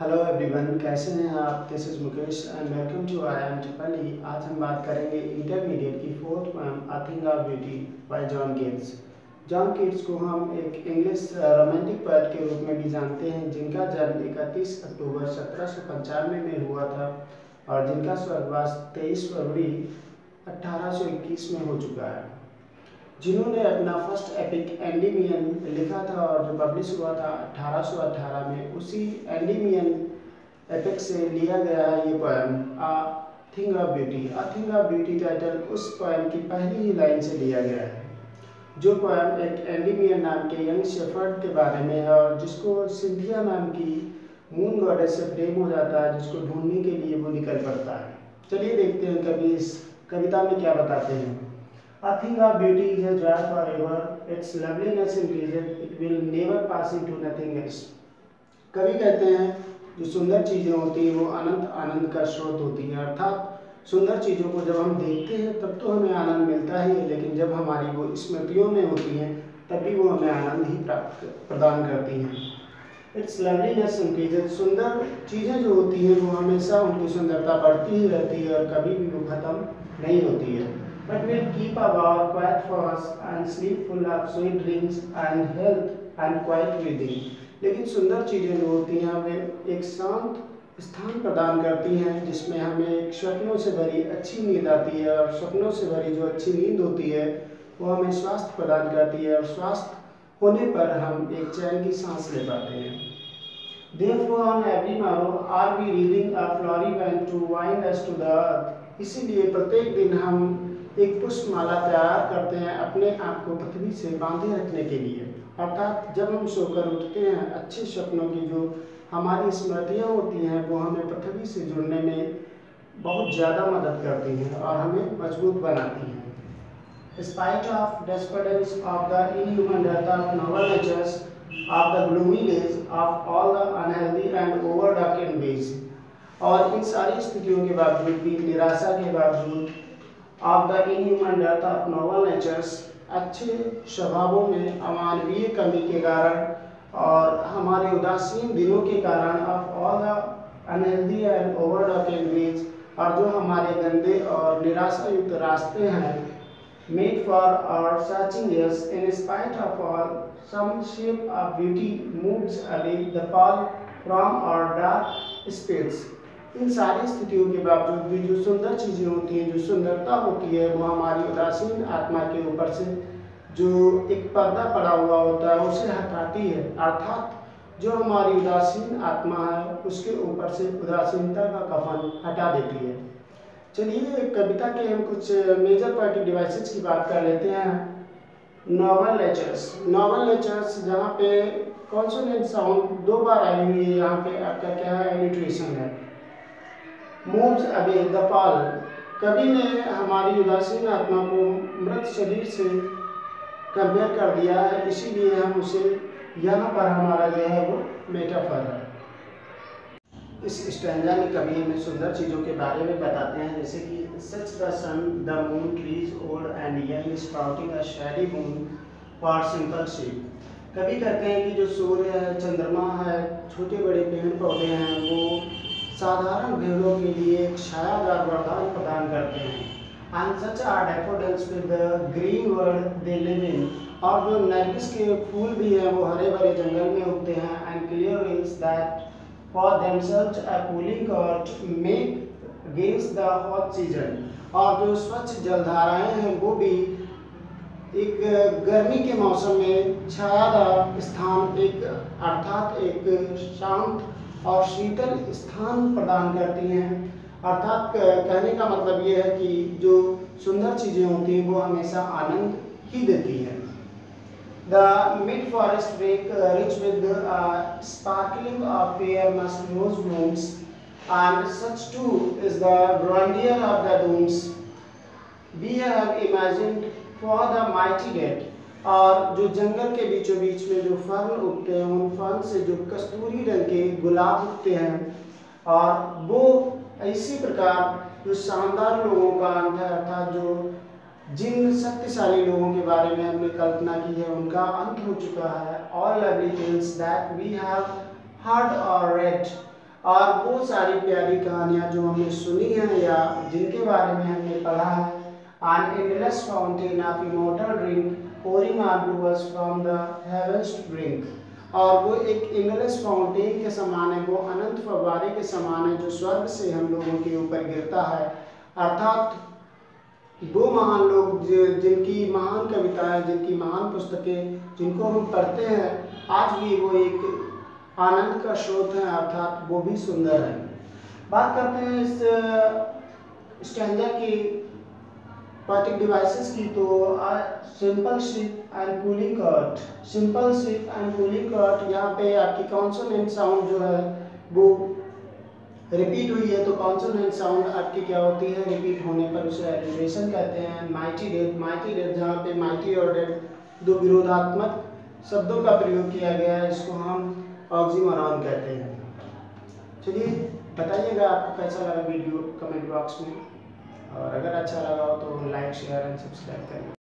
Hello everyone, कैसे हैं आप। This is Mukesh and welcome to IIM triple E. आज हम बात करेंगे इंटरमीडिएट की fourth poem a thing of beauty by John Keats. John Keats को हम एक इंग्लिश रोमांटिक पोएट के रूप में भी जानते हैं, जिनका जन्म 31 अक्टूबर 1795 में हुआ था और जिनका स्वर्गवास 23 फरवरी 1821 में हो चुका है। जिन्होंने अपना फर्स्ट एपिक एंडीमियन लिखा था और जो पब्लिश हुआ था 1818 में, उसी एंडीमियन एपिक से लिया गया है ये poem a thing of beauty. A thing of beauty title उस पोएम की पहली ही लाइन से लिया गया है। जो पोएम एक एंडीमियन नाम के यंग शेफर्ड के बारे में है और जिसको सिंथिया नाम की मून गॉडेस से प्रेम हो जाता है, जिसको ढूंढने के लिए वो निकल पड़ता है। चलिए देखते हैं कभी इस कविता में क्या बताते हैं। A thing of beauty is a joy forever. Its loveliness increases. It will never pass into nothing else. कवि कहते हैं जो सुंदर चीज़ें होती हैं वो अनंत आनंद का स्रोत होती हैं। अर्थात सुंदर चीज़ों को जब हम देखते हैं तब तो हमें आनंद मिलता ही है, लेकिन जब हमारी वो स्मृतियों में होती हैं तब भी वो हमें आनंद ही प्रदान करती हैं। It's loveliness increases. सुंदर चीज़ें जो होती हैं वो हमेशा उनकी सुंदरता बढ़ती ही रहती है और कभी भी वो ख़त्म नहीं होती है। But we'll keep our quiet for us and sleep full of sweet dreams and health and quiet breathing. लेकिन सुंदर चीज़ें जो होती हैं हमें एक शांत स्थान प्रदान करती हैं, जिसमें हमें एक स्वप्नों से भरी अच्छी नींद आती है और स्वप्नों से भरी जो अच्छी नींद होती है वो हमें स्वास्थ्य प्रदान करती है और स्वास्थ्य होने पर हम एक चैन की सांस ले पाते हैं। Therefore on every morrow are we reading a flowery band to wind us to the earth. इसीलिए प्रत्येक दिन हम एक पुष्पमाला तैयार करते हैं अपने आप को पृथ्वी से बांधे रखने के लिए। अर्थात जब हम सोकर उठते हैं, अच्छे सपनों की जो हमारी स्मृतियाँ होती हैं वो हमें पृथ्वी से जुड़ने में बहुत ज़्यादा मदद करती हैं और हमें मजबूत बनाती हैं। Despite of despondence of the inhuman death of noble natures, of the gloomy days, of all the unhealthy and over-darkened ways, और इन सारी स्थितियों के बावजूद भी, निराशा के बावजूद, of the inhuman death of noble natures, अच्छे स्वभावों में अमानवीय कमी के कारण और हमारे उदासीन दिनों के कारण, of all the unhealthy and overdarkened ways, और जो हमारे गंदे और निराशा युक्त रास्ते हैं, made for our searching yes, in spite of all some shape of beauty moves away the pall from our dark spirits. इन सारी स्थितियों के बावजूद भी जो सुंदर चीज़ें होती हैं, जो सुंदरता होती है, वो हमारी उदासीन आत्मा के ऊपर से जो एक पर्दा पड़ा हुआ होता है उसे हटाती है। अर्थात जो हमारी उदासीन आत्मा है उसके ऊपर से उदासीनता का कफन हटा देती है। चलिए कविता के हम कुछ मेजर पोएटिक डिवाइसेस की बात कर लेते हैं। Nobel natures. नोबल नेचर्स जहाँ पे कॉन्सोनेंट साउंड 2 बार आई हुई है, यहाँ पे आपका क्या है, एलिट्रेशन है। मूव्स अवे द पॉल, कवि ने हमारी उदासीन आत्मा को मृत शरीर से कंपेयर कर दिया है, इसीलिए हम उसे यहाँ पर हमारा जो है वो मेटाफर है। इस स्टैंजा में कवि हमें सुंदर चीज़ों के बारे में बताते हैं, जैसे कि such the sun the moon trees old and young sprouting a shady moon for simple shape. कवि कहते हैं कि जो सूर्य है, चंद्रमा है, छोटे बड़े पेड़ पौधे हैं, वो साधारण भेड़ों के लिए एक छायादार वरदान प्रदान करते हैं। And such are daffodils with the green world they live in, और जो नरगिस के फूल भी हैं वो हरे भरे जंगल में उगते हैं। And clear rills that for themselves a cooling covert make against the hot season, और जो स्वच्छ जलधाराएं हैं वो भी एक गर्मी के मौसम में छायादार स्थान, एक अर्थात एक शांत और शीतल स्थान प्रदान करती हैं। अर्थात कहने का मतलब ये है कि जो सुंदर चीज़ें होती हैं वो हमेशा आनंद ही देती हैं। The mid forest brake rich with sparkling of fair musk rose blooms and such too is the grandeur of the dooms we have imagined for the mighty dead, और जो जंगल के बीचों बीच में जो फर्न उगते हैं, उन फर्न से जो कस्तूरी रंग के गुलाब उगते हैं, और वो इसी प्रकार जो शानदार लोगों का अंत है, अर्थात जो जिन शक्तिशाली लोगों के बारे में हमने कल्पना की है उनका अंत हो चुका है। All lovely tales that we have heard or read, और वो सारी प्यारी कहानियाँ जो हमने सुनी हैं या जिनके बारे में हमने पढ़ा है, an endless fountain of immortal drink pouring on to us from the heavens brink, और वो एक इंडलेस फाउंटेन के समान है, वो अनंत फव्वारे के समान है जो स्वर्ग से हम लोगों के ऊपर गिरता है। अर्थात वो महान लोग जिनकी महान कविताएं, जिनकी महान पुस्तकें, जिनको हम पढ़ते हैं, आज भी वो एक आनंद का स्रोत है, अर्थात वो भी सुंदर है। बात करते हैं इस स्टैंजा की पोएटिक डिवाइसेस की, तो simple sheep and cooling covert, simple sheep and cooling covert, यहाँ पे आपकी कॉन्सोनेंट साउंड जो है वो रिपीट हुई है, तो कॉन्सोनेंट साउंड आपकी क्या होती है, रिपीट होने पर उसे एलिट्रेशन कहते हैं। माइटी डेथ, जहाँ पे माइटी और डेथ दो विरोधात्मक शब्दों का प्रयोग किया गया है, इसको हम ऑक्सीमोरॉन कहते हैं। चलिए बताइएगा आपको कैसा लगा वीडियो कमेंट बॉक्स में, और अगर अच्छा लगा हो तो लाइक शेयर एंड सब्सक्राइब करिए।